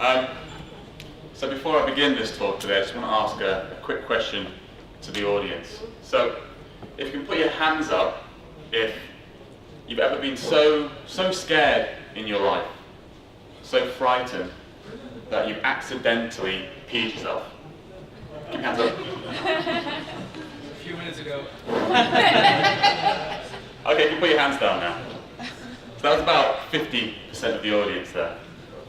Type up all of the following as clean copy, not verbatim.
So before I begin this talk today, I just want to ask a quick question to the audience. So if you can put your hands up if you've ever been so scared in your life, so frightened that you've accidentally peed yourself. Keep your hands up. A few minutes ago. Okay, you can put your hands down now. So that was about 50% of the audience there.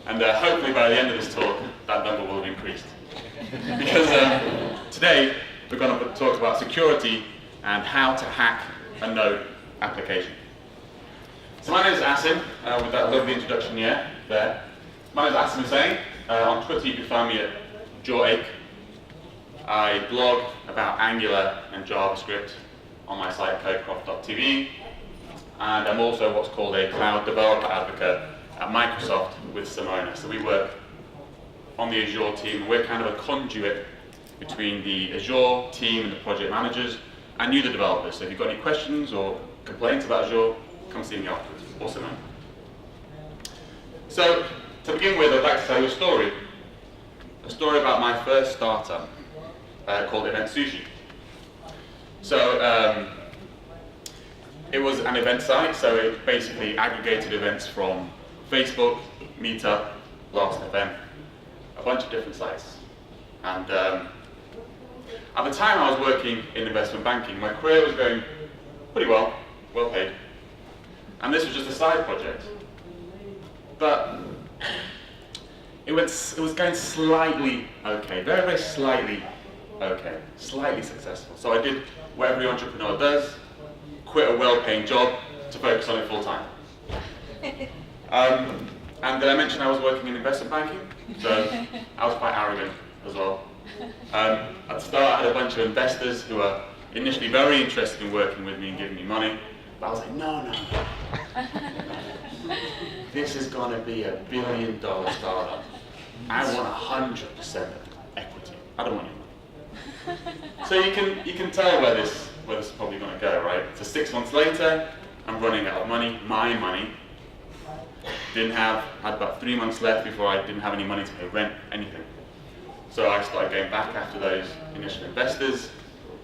And hopefully by the end of this talk, that number will have increased. Because today, we're going to talk about security and how to hack a Node application. So my name is Asim, with that lovely introduction there. My name is Asim Hussain. On Twitter, you can find me at JawAche. I blog about Angular and JavaScript on my site codecraft.tv. And I'm also what's called a cloud developer advocate at Microsoft with Simona. So we work on the Azure team. We're kind of a conduit between the Azure team and the project managers and you, the developers. So if you've got any questions or complaints about Azure, come see me afterwards, or Simona. So to begin with, I'd like to tell you a story about my first startup called Event Sushi. So it was an event site, so it basically aggregated events from Facebook, Meetup, Last.fm, a bunch of different sites. And at the time I was working in investment banking, my career was going pretty well paid. And this was just a side project. But it was going slightly okay, very, very slightly okay, slightly successful. So I did what every entrepreneur does, quit a well-paying job to focus on it full-time. And did I mention I was working in investment banking? So I was quite arrogant as well. At the start I had a bunch of investors who were initially very interested in working with me and giving me money, but I was like, no. This is going to be $1 billion startup. I want 100% equity. I don't want any money. So you can tell where this is probably going to go, right? So 6 months later, I'm running out of money, my money. Had about 3 months left before I didn't have any money to pay rent, anything. So I started going back after those initial investors.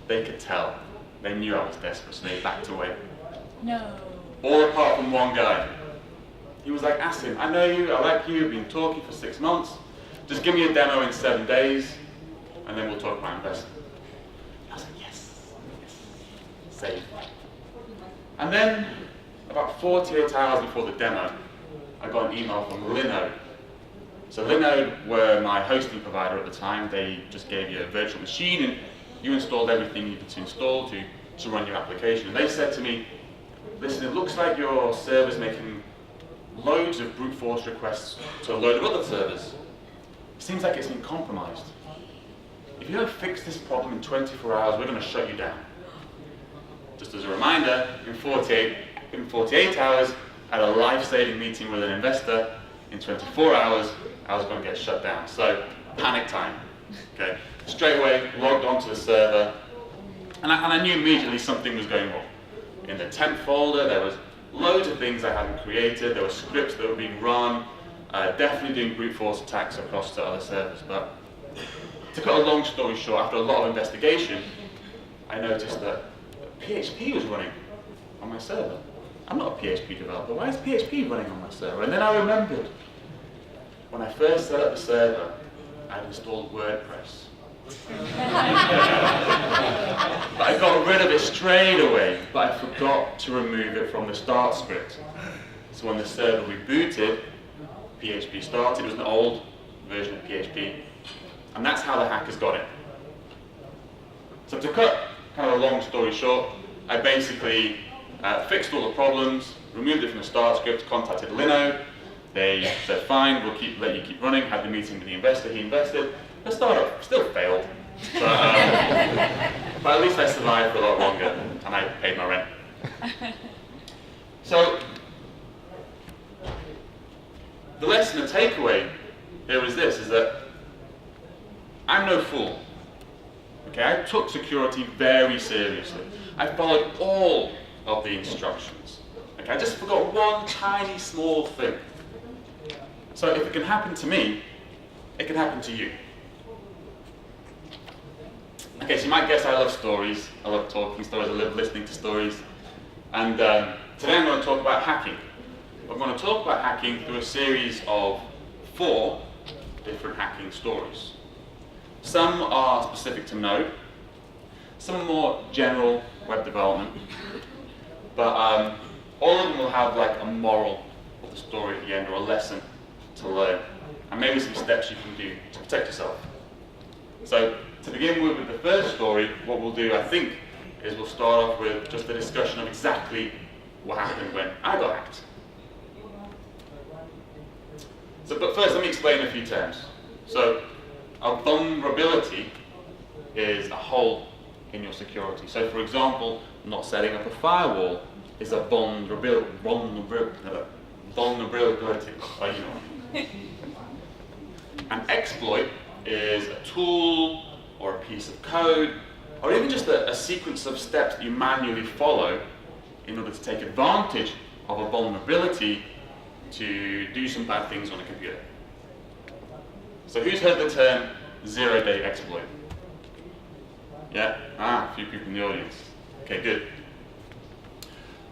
They could tell. They knew I was desperate, so they backed away. No. All apart from one guy. He was like, Asim, I know you, I like you, we've been talking for 6 months. Just give me a demo in 7 days, and then we'll talk about investing. I was like, yes, save. And then, about 48 hours before the demo, I got an email from Linode. So Linode were my hosting provider at the time. They just gave you a virtual machine, and you installed everything you needed to install to run your application. And they said to me, listen, it looks like your server's making loads of brute force requests to a load of other servers. It seems like it's been compromised. If you don't fix this problem in 24 hours, we're going to shut you down. Just as a reminder, in 48 hours, I had a life-saving meeting with an investor. In 24 hours, I was going to get shut down. So, panic time. Okay. Straight away, logged onto the server, and I knew immediately something was going wrong. In the temp folder, there was loads of things I hadn't created. There were scripts that were being run, definitely doing brute force attacks across to other servers. But to cut a long story short, after a lot of investigation, I noticed that PHP was running on my server. I'm not a PHP developer. Why is PHP running on my server? And then I remembered, when I first set up the server, I'd installed WordPress. But I got rid of it straight away, but I forgot to remove it from the start script. So when the server rebooted, PHP started. It was an old version of PHP. And that's how the hackers got it. So to cut kind of a long story short, I basically fixed all the problems, removed it from the start script, contacted Linode. They said, fine, we'll let you keep running. Had the meeting with the investor, he invested. The startup still failed. But at least I survived for a lot longer, and I paid my rent. So, the lesson, the takeaway here is this, is that I'm no fool. Okay, I took security very seriously. I followed all of the instructions. Okay, I just forgot one tiny small thing. So if it can happen to me, it can happen to you. Okay, so you might guess I love stories. I love talking stories. I love listening to stories. And today I'm going to talk about hacking. I'm going to talk about hacking through a series of 4 different hacking stories. Some are specific to Node. Some are more general web development. But all of them will have like a moral of the story at the end, or a lesson to learn. And maybe some steps you can do to protect yourself. So to begin with the first story, what we'll do, I think, is we'll start off with just a discussion of exactly what happened when I got hacked. So, but first, let me explain a few terms. So, a vulnerability is a hole in your security. So, for example, not setting up a firewall is a vulnerability. Oh, you know. An exploit is a tool or a piece of code, or even just a sequence of steps that you manually follow in order to take advantage of a vulnerability to do some bad things on a computer. So who's heard the term zero-day exploit? Yeah? A few people in the audience. Okay, good.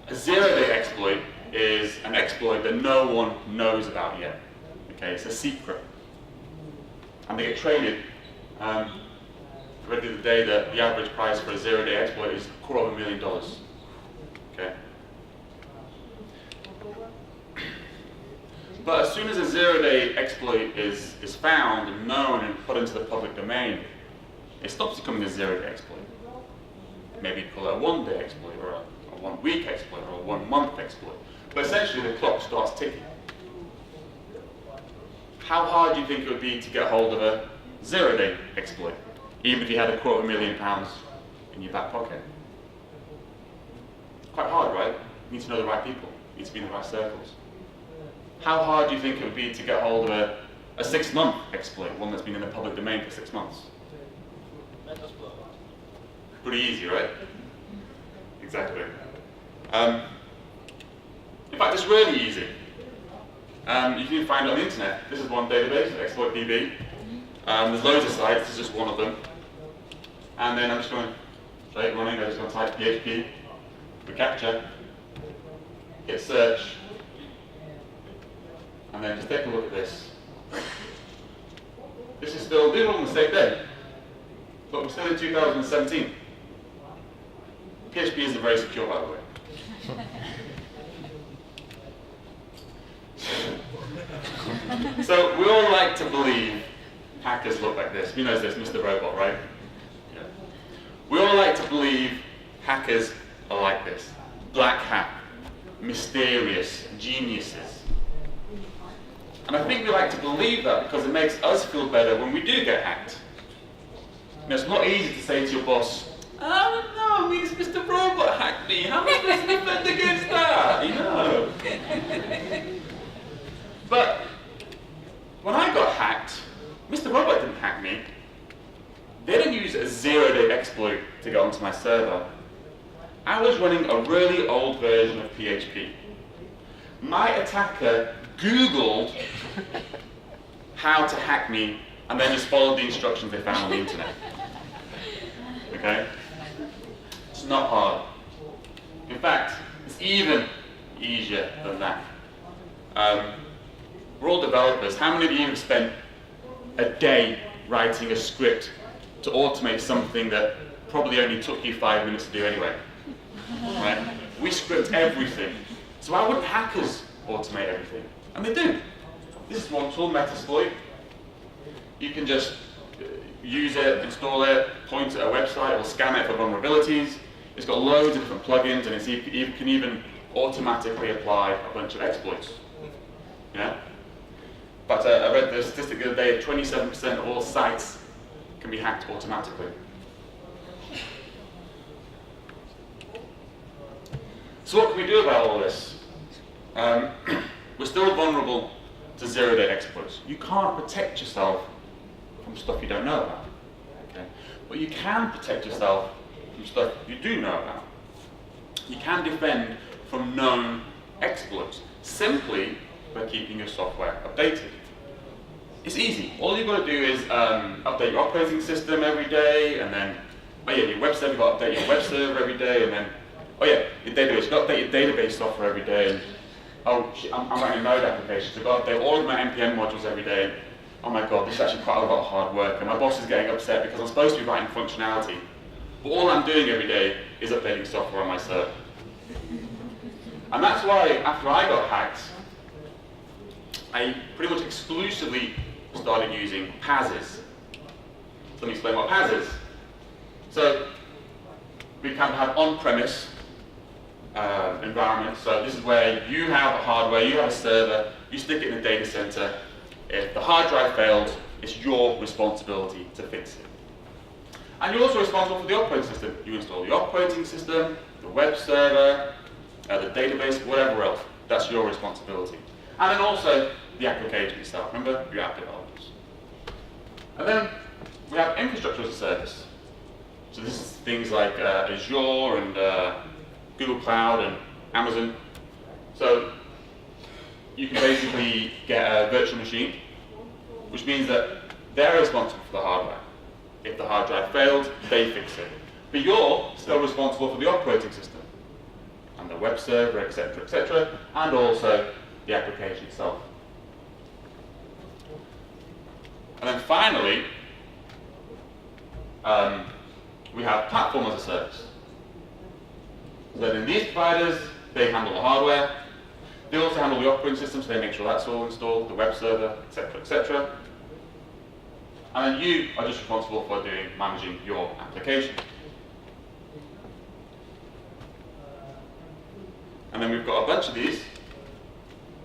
A zero-day exploit is an exploit that no one knows about yet. Okay, it's a secret. And they get traded. I read the other day that the average price for a zero-day exploit is $250,000. Okay. But as soon as a zero-day exploit is found and known and put into the public domain, it stops becoming a zero-day exploit. Maybe call it a one-day exploit, or a one-week exploit, or a one-month exploit. But essentially, the clock starts ticking. How hard do you think it would be to get hold of a zero-day exploit, even if you had £250,000 in your back pocket? Quite hard, right? You need to know the right people. You need to be in the right circles. How hard do you think it would be to get hold of a 6-month exploit, one that's been in the public domain for 6 months? Pretty easy, right? Exactly. In fact, it's really easy. You can find it on the internet. This is one database, ExploitDB. There's loads of sites, this is just one of them. And then I'm just going to show it running, I'm just going to type PHP, recaptcha, hit search, and then just take a look at this. This is still, these are all on the same day, but we're still in 2017. PHP isn't very secure, by the way. So we all like to believe hackers look like this. Who knows this? Mr. Robot, right? Yeah. We all like to believe hackers are like this. Black hat, mysterious, geniuses. And I think we like to believe that because it makes us feel better when we do get hacked. You know, it's not easy to say to your boss, I don't know, I mean, it's Mr. Robot hacked me. How am I supposed to defend against that? You know. But when I got hacked, Mr. Robot didn't hack me. They didn't use a zero-day exploit to get onto my server. I was running a really old version of PHP. My attacker Googled how to hack me and then just followed the instructions they found on the internet. Okay? It's not hard. In fact, it's even easier than that. We're all developers. How many of you have spent a day writing a script to automate something that probably only took you 5 minutes to do anyway? Right? We script everything. So why wouldn't hackers automate everything? And they do. This is one tool, Metasploit. You can just use it, install it, point at a website, or scan it for vulnerabilities. It's got loads of different plugins, and it can even automatically apply a bunch of exploits. Yeah? But I read the statistic the other day, 27% of all sites can be hacked automatically. So what can we do about all this? We're still vulnerable to zero-day exploits. You can't protect yourself from stuff you don't know about. Okay? But you can protect yourself from stuff you do know about. You can defend from known exploits simply by keeping your software updated. It's easy. All you've got to do is update your operating system every day, and then, oh yeah, your web server, you've got to update your web server every day, and then, oh yeah, your database, you've got to update your database software every day, and oh shit, I'm writing a Node application, so I've got to update all of my NPM modules every day. Oh my god, this is actually quite a lot of hard work, and my boss is getting upset because I'm supposed to be writing functionality, but all I'm doing every day is updating software on my server. And that's why, after I got hacked, I pretty much exclusively started using PaaSes. So let me explain what PaaS is. So we can have on-premise environment. So this is where you have a hardware, you have a server, you stick it in a data center. If the hard drive fails, it's your responsibility to fix it. And you're also responsible for the operating system. You install the operating system, the web server, the database, whatever else. That's your responsibility. And then also the application itself. Remember, your app developers. And then we have infrastructure as a service. So this is things like Azure and Google Cloud and Amazon. So you can basically get a virtual machine, which means that they're responsible for the hardware. If the hard drive failed, they fix it. But you're still responsible for the operating system, and the web server, etc., and also the application itself. And then finally, we have platform as a service. So then these providers, they handle the hardware. They also handle the operating system, so they make sure that's all installed, the web server, etc. And then you are just responsible for managing your application. And then we've got a bunch of these.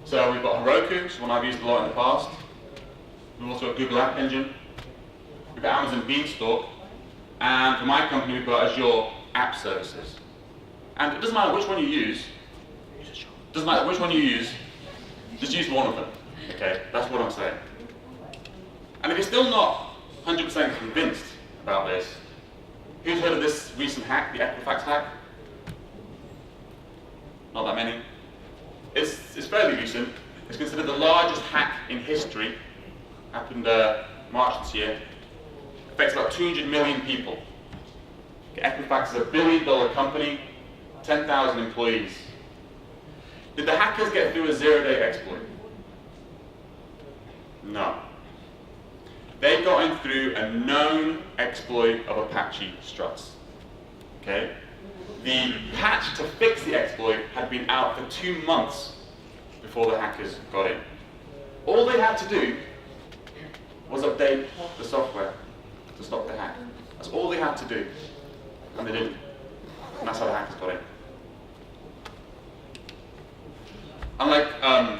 So we've got Heroku, which is one I've used a lot in the past. We've also got Google App Engine. We've got Amazon Beanstalk. And for my company, we've got Azure App Services. And it doesn't matter which one you use. Doesn't matter which one you use. Just use one of them. Okay, that's what I'm saying. And if you're still not 100% convinced about this, who's heard of this recent hack, the Equifax hack? Not that many. It's fairly recent. It's considered the largest hack in history. Happened March this year. Affects about 200 million people. Equifax is a $1 billion company, 10,000 employees. Did the hackers get through a zero-day exploit? No. They got in through a known exploit of Apache struts. Okay? The patch to fix the exploit had been out for 2 months before the hackers got in. All they had to do was update the software to stop the hack. That's all they had to do. And they didn't. And that's how the hackers got in. And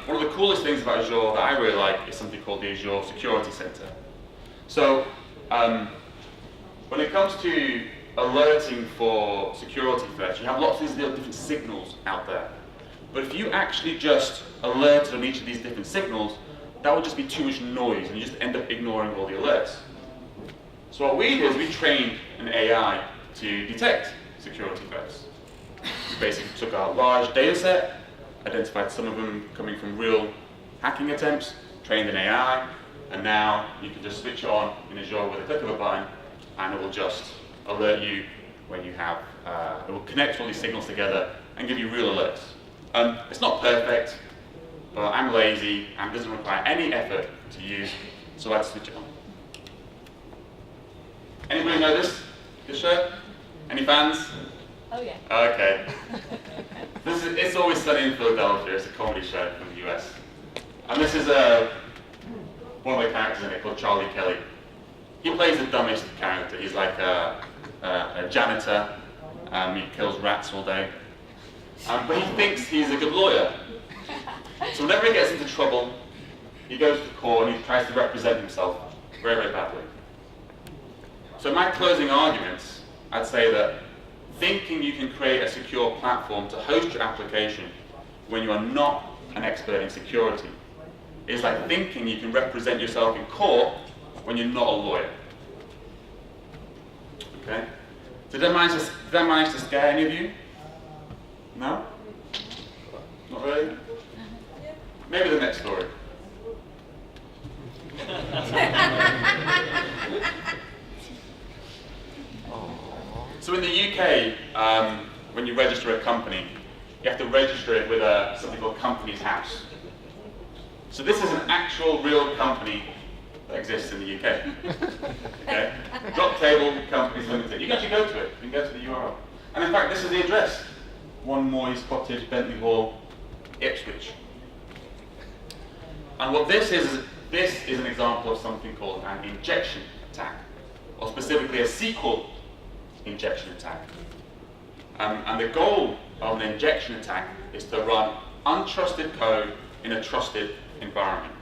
one of the coolest things about Azure that I really like is something called the Azure Security Center. So when it comes to alerting for security threats, you have lots of these little different signals out there. But if you actually just alerted on each of these different signals, that would just be too much noise and you just end up ignoring all the alerts. So what we did is we trained an AI to detect security threats. We basically took a large data set, identified some of them coming from real hacking attempts, trained an AI, and now you can just switch it on in Azure with a click of a button, and it will just alert you when you have, it will connect all these signals together and give you real alerts. It's not perfect, but I'm lazy and it doesn't require any effort to use, so let's switch it on. Anybody know this show? Any fans? Oh yeah. Okay. It's Always Sunny in Philadelphia. It's a comedy show from the US. And this is one of the characters in it called Charlie Kelly. He plays the dumbest character. He's like a janitor. He kills rats all day. But he thinks he's a good lawyer. So whenever he gets into trouble, he goes to court and he tries to represent himself very, very badly. So in my closing arguments, I'd say that thinking you can create a secure platform to host your application when you are not an expert in security is like thinking you can represent yourself in court when you're not a lawyer. Okay? Did I manage to scare any of you? No? Not really? Maybe the next story. when you register a company, you have to register it with something called Companies House. So this is an actual real company that exists in the UK. Okay? Drop Table Companies Limited. You can actually go to it. You can go to the URL. And in fact, this is the address. 1 Moyes Cottage, Bentley Hall, Ipswich. And what this is an example of something called an injection attack, or specifically a SQL injection attack. And the goal of an injection attack is to run untrusted code in a trusted environment.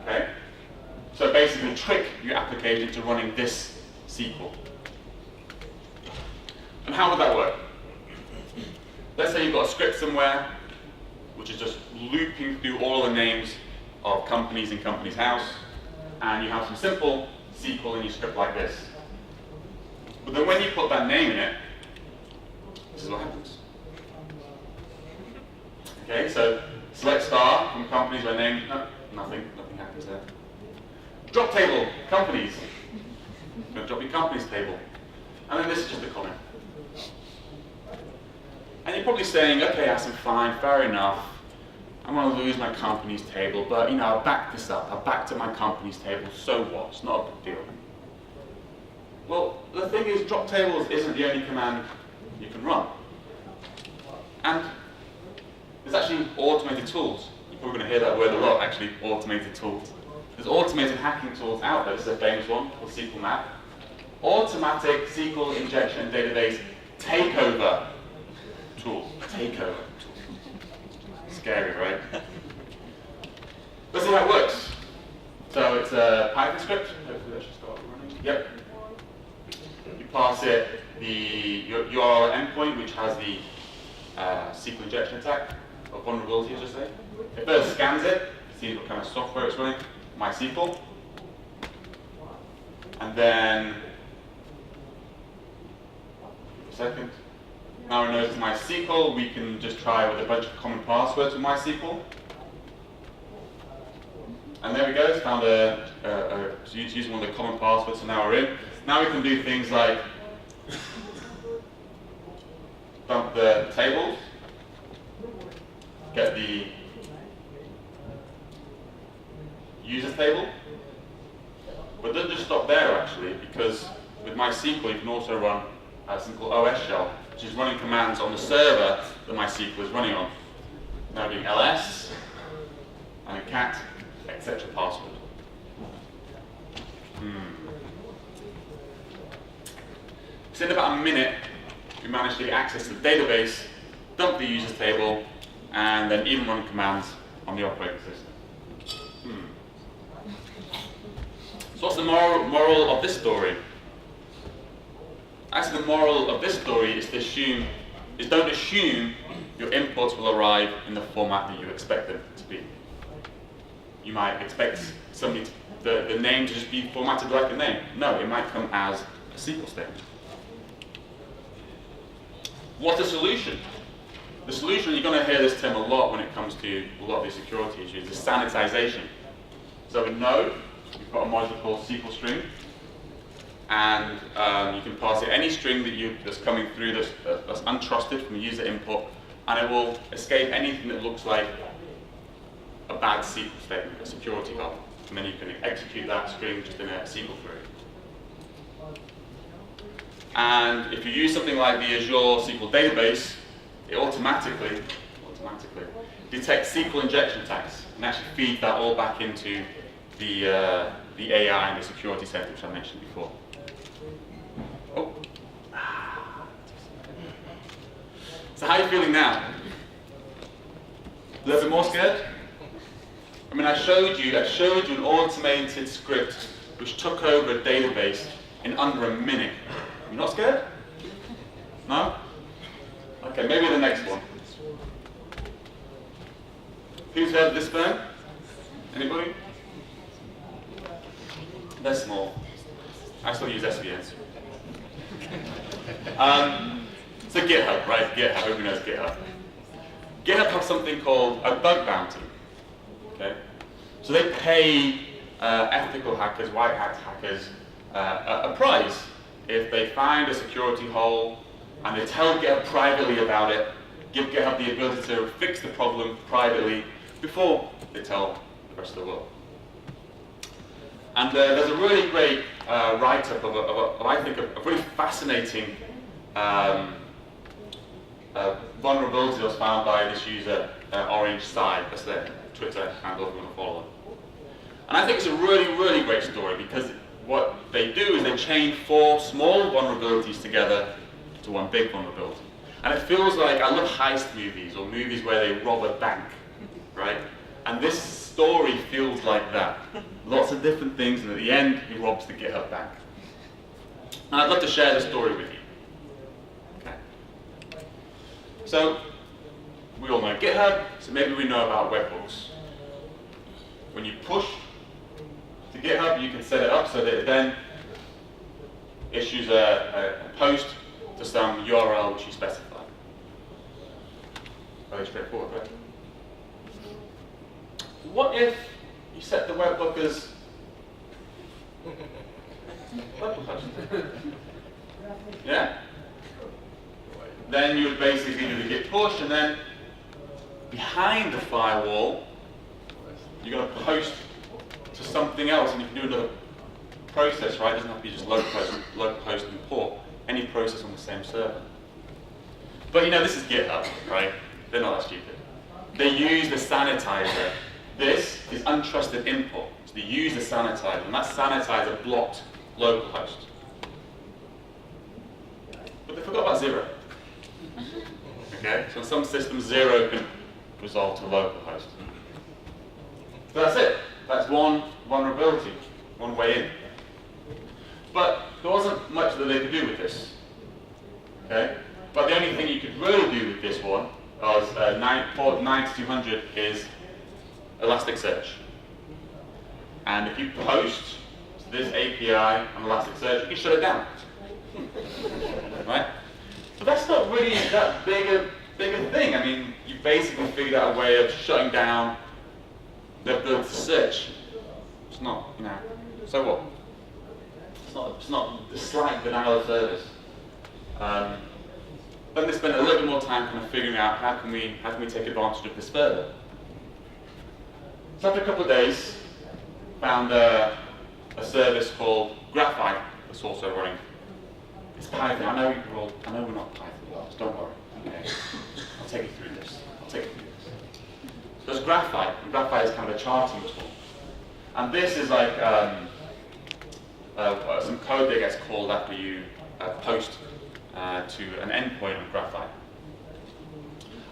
Okay? So basically trick your application into running this SQL. And how would that work? Let's say you've got a script somewhere which is just looping through all the names of companies in Companies House, and you have some simple SQL in your script like this. But then when you put that name in it, this is what happens. Okay, so select star from companies by name. No, nothing happens there. Drop table, companies. You're going to drop your companies table. And then this is just a comment. And you're probably saying, okay, Asim, fine, fair enough. I'm going to lose my companies table, but I backed this up. I backed up my companies table, so what? It's not a big deal. Well, the thing is, drop tables isn't the only command you can run. And there's actually automated tools. You're probably going to hear that word a lot, actually, automated tools. There's automated hacking tools out there. This is a famous one called SQL Map. Automatic SQL injection and database takeover tool. Takeover tool. Scary, right? Let's see how it works. So it's a Python script. Hopefully that should start running. Yep. You pass it your URL endpoint, which has the SQL injection attack, or vulnerability, as I say. It first scans it, sees what kind of software it's running, MySQL. And then, a second. Now we know it's MySQL, we can just try with a bunch of common passwords with MySQL. And there we go, it's found it's using one of the common passwords, so now we're in. Now we can do things like dump the tables, get the users table. But it doesn't just stop there actually, because with MySQL you can also run something called OS shell, which is running commands on the server that MySQL is running on. Now doing ls, and a cat, etc. password. So in about a minute, we managed to get access to the database, dump the users table, and then even run commands on the operating system. So what's the moral of this story? Actually, the moral of this story is don't assume your inputs will arrive in the format that you expect them to be. You might expect the name to just be formatted like a name. No, it might come as a SQL statement. What's the solution? The solution, you're going to hear this term a lot when it comes to a lot of these security issues, is sanitization. So in Node, we've got a module called SQL string, and you can pass it any string that's coming through that's untrusted from a user input, and it will escape anything that looks like a bad SQL statement, a security hub, and then you can execute that string just in a SQL query. And if you use something like the Azure SQL database, it automatically detects SQL injection attacks and actually feeds that all back into the AI and the security center, which I mentioned before. Oh. So how are you feeling now? A little bit more scared? I mean, I showed you an automated script which took over a database in under a minute. You're not scared? No? Okay, maybe the next one. Who's heard of this firm? Anybody? They're small. I still use SVNs. So GitHub, right? GitHub, everyone knows GitHub. GitHub has something called a bug bounty. Okay? So they pay ethical hackers, white hat hackers, a prize if they find a security hole and they tell GitHub privately about it, give GitHub the ability to fix the problem privately before they tell the rest of the world. And there's a really great write-up of I think, a really fascinating vulnerability that was found by this user, Orange Side. That's their Twitter handle if you want to follow them. And I think it's a really, really great story because what they do is they chain 4 small vulnerabilities together to one big vulnerability. And it feels like, I love heist movies or movies where they rob a bank, right? And this story feels like that. Lots of different things, and at the end, he robs the GitHub bank. And I'd love to share the story with you. Okay. So, we all know GitHub, so maybe we know about webhooks. When you push to GitHub, you can set it up so that it then issues a post to some URL which you specify. Very straightforward, right? What if you set the webhook as webhook host? Yeah? Then you would basically do the git push, and then behind the firewall, you're going to post to something else, and you can do another process, right? It doesn't have to be just local host and port, any process on the same server. But you know, this is GitHub, right? They're not that stupid. They use the sanitizer. This is untrusted input. So they use the sanitizer, and that sanitizer blocked localhost. But they forgot about 0. Okay? So in some systems, 0 can resolve to localhost. So that's it. That's one vulnerability, one way in. But there wasn't much that they could do with this. Okay? But the only thing you could really do with this one was 9200 is Elasticsearch. And if you post to this API on Elasticsearch, you can shut it down. Right? But that's not really that big a thing. I mean, you basically figured out a way of shutting down the ability to search. It's not, you know, so what? It's not a slight denial of service. Then they spent a little bit more time kind of figuring out how can we take advantage of this further. So after a couple of days, found a service called Graphite that's also running. It's Python. I know we're not Python guys. Don't worry. Okay. I'll take you through this. So there's Graphite. And Graphite is kind of a charting tool. And this is like some code that gets called after you post to an endpoint on Graphite.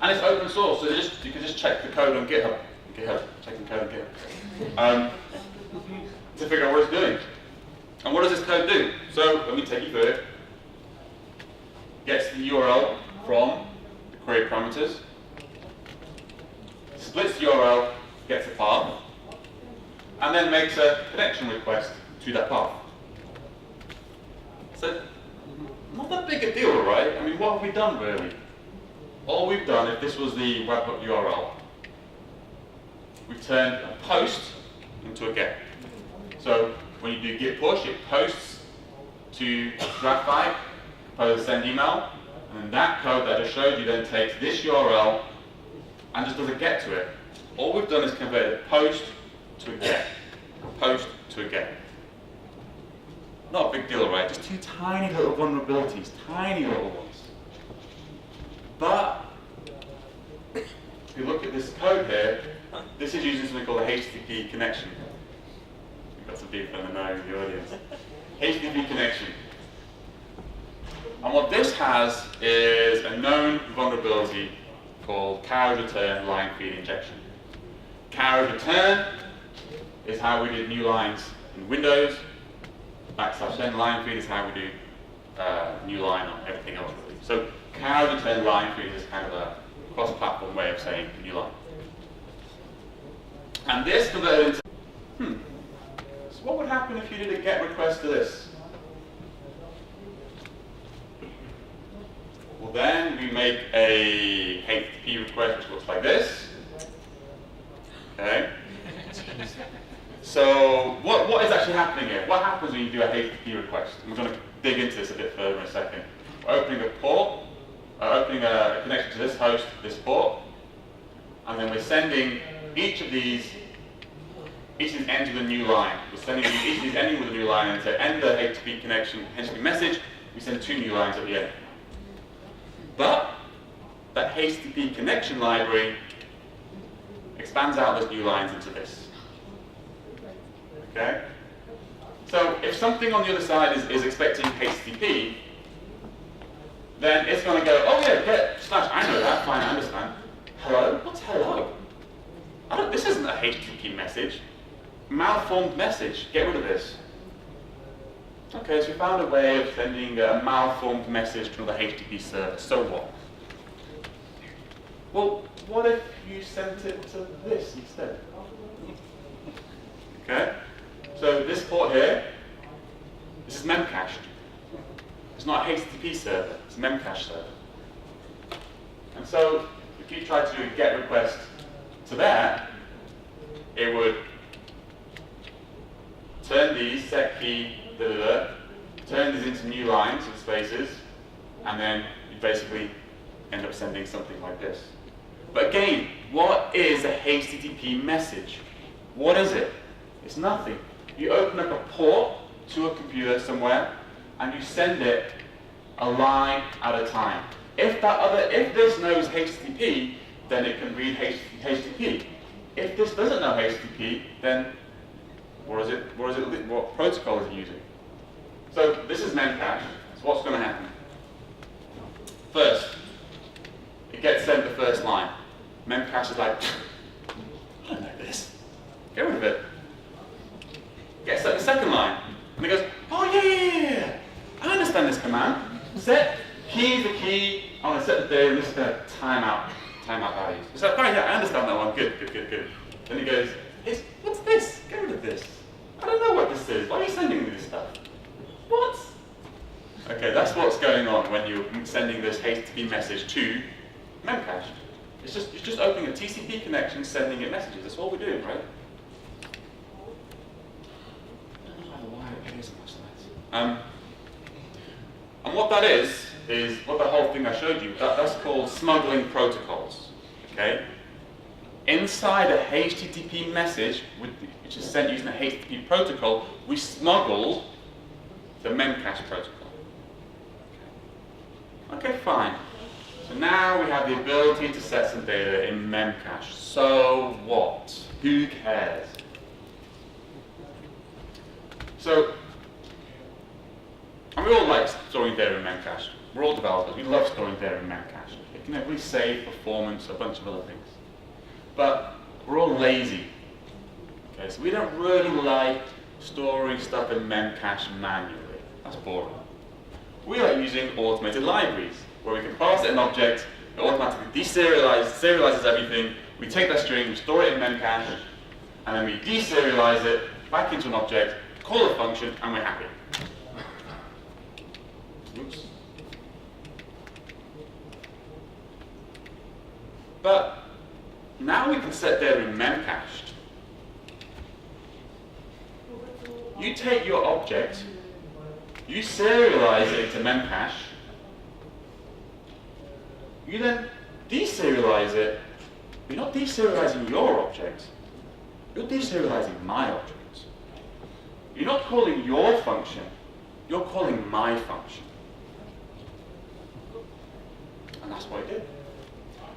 And it's open source, so you can just check the code on GitHub. Checking code on GitHub. To figure out what it's doing. And what does this code do? So let me take you through it. Gets the URL from the query parameters, splits the URL, gets a path, and then makes a connection request to that path. So, not that big a deal, right? I mean, what have we done really? All we've done, if this was the webhook URL, we've turned a post into a get. So when you do git push, it posts to Graphite, propose send email, and then that code that I just showed you then takes this URL and just does a get to it. All we've done is converted a post to a get. A post to a get. Not a big deal, right? Just 2 tiny little vulnerabilities, tiny little ones. But if you look at this code here, this is using something called a HTTP connection. We've got some people in the know in the audience. HTTP connection. And what this has is a known vulnerability called carriage return line feed injection. Carriage return is how we did new lines in Windows. /n line feed is how we do new line on everything else really. So carriage return line feed is kind of a cross-platform way of saying new line. And this converted into, so what would happen if you did a GET request to this? Well, then we make a HTTP request which looks like this. Okay. So what is actually happening here? What happens when you do a HTTP request? And we're going to dig into this a bit further in a second. We're opening a port, opening a connection to this host, this port, and then we're sending each of these ends with a new line. We're sending each of these ending with a new line, and to end the HTTP connection, HTTP message, we send 2 new lines at the end. But that HTTP connection library expands out those new lines into this. Okay? So if something on the other side is expecting HTTP, then it's going to go, oh yeah, get slash, I know that, fine, I understand. Hello? What's hello? This isn't a HTTP message. Malformed message. Get rid of this. Okay, so we found a way of sending a malformed message to another HTTP server. So what? Well, what if you sent it to this instead? Okay? So this port here, this is memcached. It's not a HTTP server, it's a memcache server. And so if you try to do a GET request to that, it would turn these, set key, turn these into new lines and spaces, and then you basically end up sending something like this. But again, what is a HTTP message? What is it? It's nothing. You open up a port to a computer somewhere, and you send it a line at a time. If this knows HTTP, then it can read HTTP. If this doesn't know HTTP, then what protocol is it using? So this is memcache. So what's going to happen? First, it gets sent the first line. Memcache is like, I don't know this. Get rid of it. Gets sent the second line. And it goes, oh yeah. I understand this command. Set key the key. I'm going to set the data, and this is going to time out values. It's like, right, yeah, I understand that one. Good. Then it goes, what's this? Get rid of this. I don't know what this is. Why are you sending me this stuff? What? Okay, that's what's going on when you're sending this HTTP message to memcache. It's just opening a TCP connection, sending it messages. That's all we're doing, right? I don't know why it is on my slides. And what that is what the whole thing I showed you. That's called smuggling protocols. Okay. Inside a HTTP message, which is sent using a HTTP protocol, we smuggle the memcache protocol. Okay, fine. So now we have the ability to set some data in memcache. So what? Who cares? So, and we all like storing data in memcache. We're all developers. We love storing data in memcache. It can really save performance, a bunch of other things. But we're all lazy. Okay, so we don't really like storing stuff in memcache manually. That's boring. We like using automated libraries, where we can pass it an object, it automatically serializes everything. We take that string, we store it in memcache, and then we deserialize it back into an object, call a function, and we're happy. Oops. But now we can set data in memcached. You take your object, you serialize it into memcache, you then deserialize it. You're not deserializing your object, you're deserializing my object. You're not calling your function, you're calling my function. And that's what it did.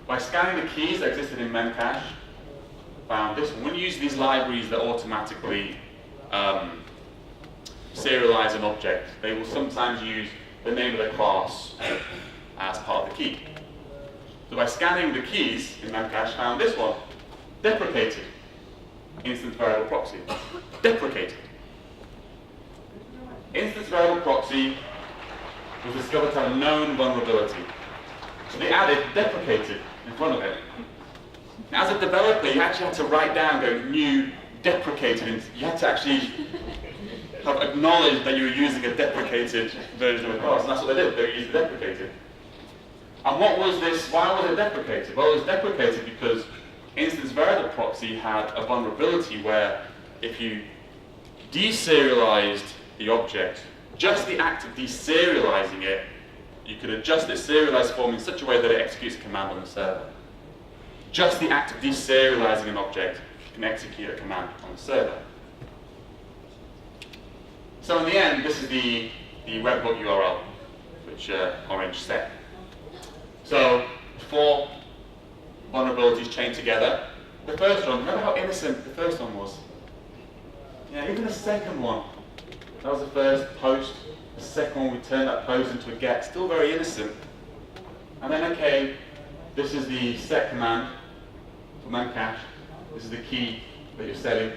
By scanning the keys that existed in memcache, found this one. When you use these libraries that automatically serialize an object, they will sometimes use the name of the class as part of the key. So by scanning the keys in memcache, found this one, deprecated, instance variable proxy, deprecated. Instance variable proxy was discovered to have a known vulnerability. So they added deprecated in front of it. Now, as a developer, you actually had to write down new deprecated. You had to actually have acknowledged that you were using a deprecated version of a class, and that's what they did. They used deprecated. And what was this? Why was it deprecated? Well, it was deprecated because instance variable proxy had a vulnerability where if you deserialized the object, just the act of deserializing it, you could adjust its serialized form in such a way that it executes a command on the server. Just the act of deserializing an object can execute a command on the server. So in the end, this is the webhook URL, which Orange set. So 4 vulnerabilities chained together. The first one, remember how innocent the first one was? Yeah, even the second one. That was the first post. The second one, we turned that post into a get. Still very innocent. And then, okay, this is the set command for memcache. This is the key that you're setting.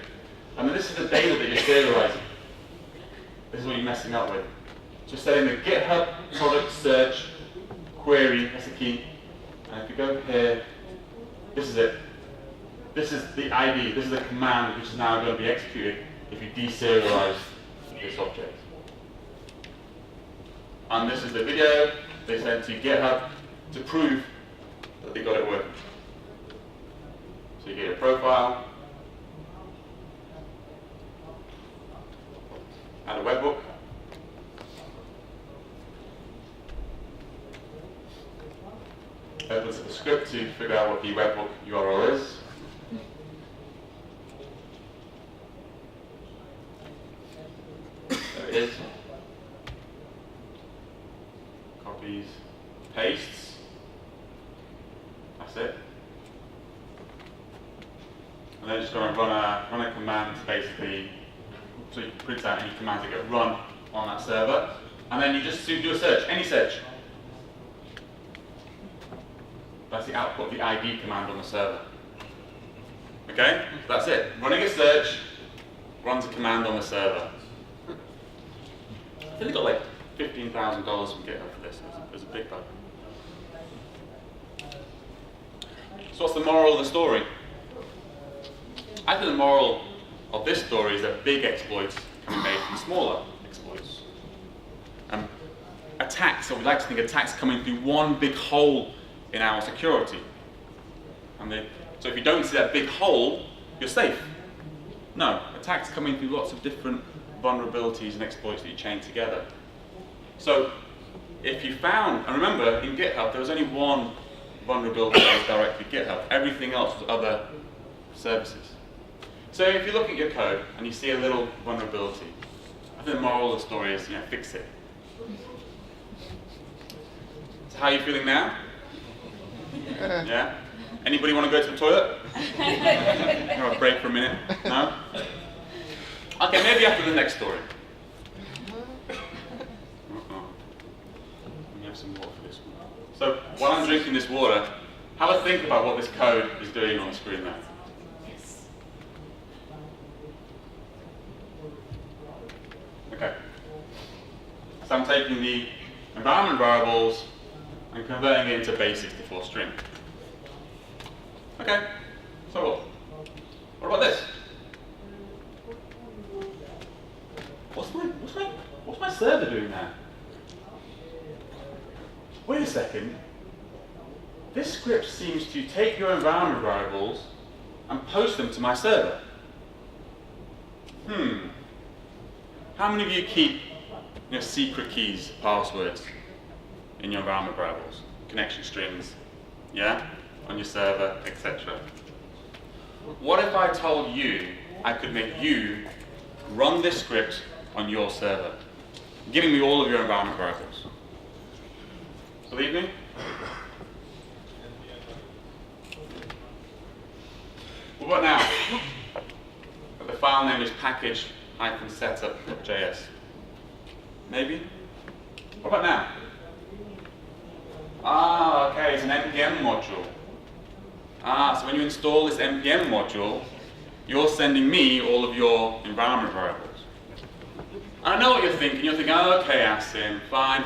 And then this is the data that you're serializing. This is what you're messing up with. So setting the GitHub product search query, that's the key. And if you go here, this is it. This is the ID, this is the command which is now going to be executed if you deserialize this object. And this is the video they sent to GitHub to prove that they got it working. So you get your profile, add a webhook, opens up the script to figure out what the webhook URL is. There it is. Copies, pastes. That's it. And then just going to run a command to basically, so you print out any commands that get run on that server. And then you just do a search, any search. That's the output of the ID command on the server. Okay? That's it. Running a search runs a command on the server. I think they got like $15,000 from GitHub for this. It was a big bug. So what's the moral of the story? I think the moral of this story is that big exploits can be made from smaller exploits. Attacks, or we like to think attacks coming through one big hole in our security. So if you don't see that big hole, you're safe. No, attacks coming through lots of different vulnerabilities and exploits that you chain together. So if you found, and remember in GitHub there was only one vulnerability that was directly GitHub. Everything else was other services. So if you look at your code and you see a little vulnerability, I think the moral of the story is, fix it. So how are you feeling now? Yeah? Anybody want to go to the toilet? Have a break for a minute? No? Okay, maybe after the next story. Let me have some water for this one. So while I'm drinking this water, have a think about what this code is doing on the screen there. Okay. So I'm taking the environment variables and converting it into base64 string. Okay, so what about this? What's my server doing now? Wait a second. This script seems to take your environment variables and post them to my server. How many of you keep secret keys, passwords in your environment variables, connection strings, yeah, on your server, etc.? What if I told you I could make you run this script on your server, giving me all of your environment variables? Believe me? What about now? The file name is package-setup.js. Maybe? What about now? Okay, it's an NPM module. So when you install this NPM module, you're sending me all of your environment variables. I know what you're thinking. You're thinking, okay, Asim, fine.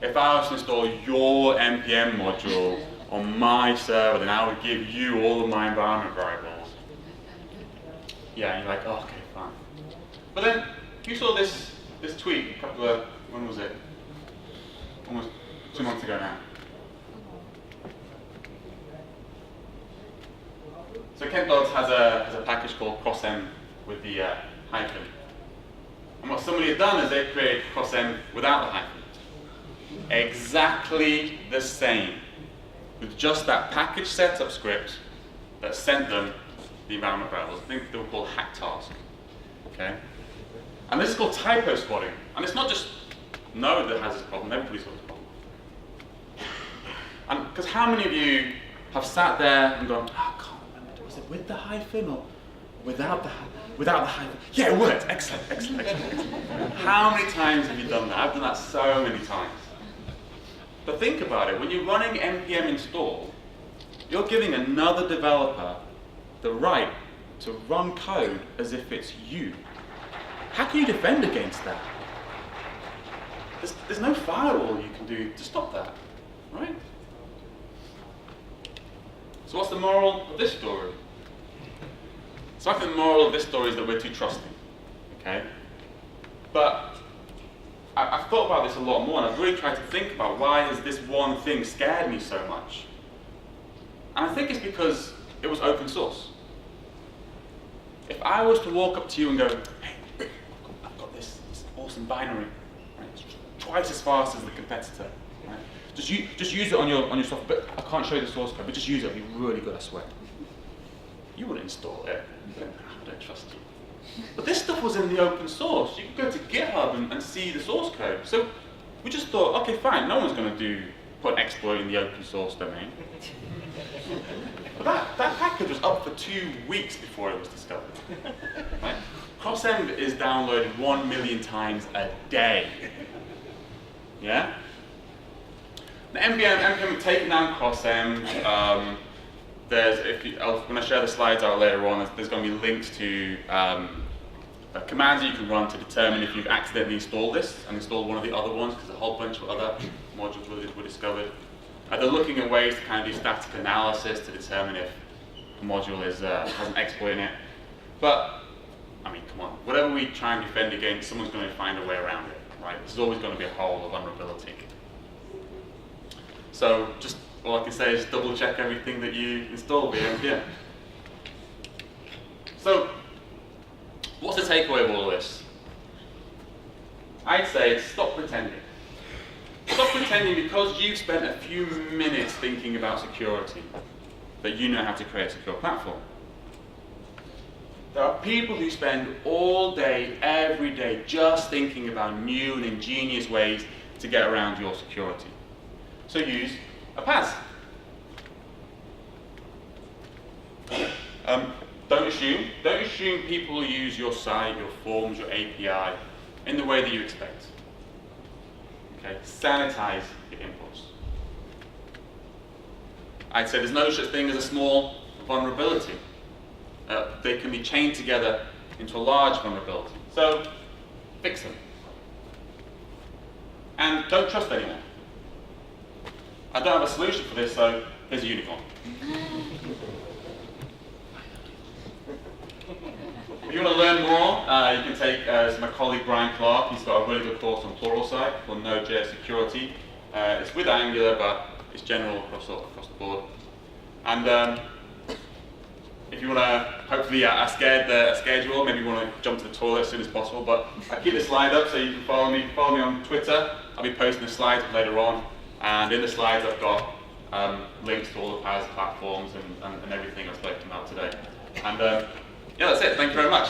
If I was to install your NPM module on my server, then I would give you all of my environment variables. Yeah, and you're like, oh, okay, fine. But then you saw this tweet when was it? Almost 2 months ago now. So Kent Dodds has a package called crossm with the hyphen. And what somebody has done is they've created crossm without the hyphen. exactly the same, with just that package setup script that sent them the environment variables. I think they were called hack task. Okay? And this is called typo spotting. And it's not just Node that has this problem, everybody's got this problem. And because how many of you have sat there and gone, oh, I can't remember, was it with the hyphen or without the hyphen? Yeah, it worked. Excellent, excellent, excellent. How many times have you done that? I've done that so many times. But think about it, when you're running npm install, you're giving another developer the right to run code as if it's you. How can you defend against that? There's no firewall you can do to stop that, right? So what's the moral of this story? So I think the moral of this story is that we're too trusting, okay? But I've thought about this a lot more, and I've really tried to think about why has this one thing scared me so much. And I think it's because it was open source. If I was to walk up to you and go, hey, I've got this awesome binary, right? It's twice as fast as the competitor, right? Just use it on your software, but I can't show you the source code, but just use it, it'll be really good, I swear. You wouldn't install it. I don't trust you. But this stuff was in the open source. You could go to GitHub and see the source code. So we just thought, okay, fine, no one's going to put an exploit in the open source domain. But that package was up for 2 weeks before it was discovered. Right? CrossEnd is downloaded 1 million times a day. Yeah? The npm have taken down CrossEnd. When I share the slides out later on, there's going to be links to commands that you can run to determine if you've accidentally installed this and installed one of the other ones, because a whole bunch of other modules were discovered. They're looking at ways to kind of do static analysis to determine if a module has an exploit in it. But, I mean, come on, whatever we try and defend against, someone's going to find a way around it, right? There's always going to be a hole or vulnerability. So, just all I can say is double check everything that you install via npm. So, what's the takeaway of all of this? I'd say it's stop pretending. Stop pretending because you've spent a few minutes thinking about security, that you know how to create a secure platform. There are people who spend all day, every day, just thinking about new and ingenious ways to get around your security. So use a PaaS. Don't assume people will use your site, your forms, your API in the way that you expect. Okay? Sanitize your inputs. I'd say there's no such thing as a small vulnerability. They can be chained together into a large vulnerability. So fix them. And don't trust anyone. I don't have a solution for this, so here's a unicorn. If you want to learn more, you can take my colleague Brian Clark. He's got a really good course on Pluralsight called Node.js Security. It's with Angular, but it's general across the board. And if you want to, hopefully I scared you all, maybe you want to jump to the toilet as soon as possible, but I keep this slide up so you can follow me on Twitter. I'll be posting the slides later on, and in the slides I've got links to all the PaaS platforms and everything I've spoken about today. And yeah, that's it. Thank you very much.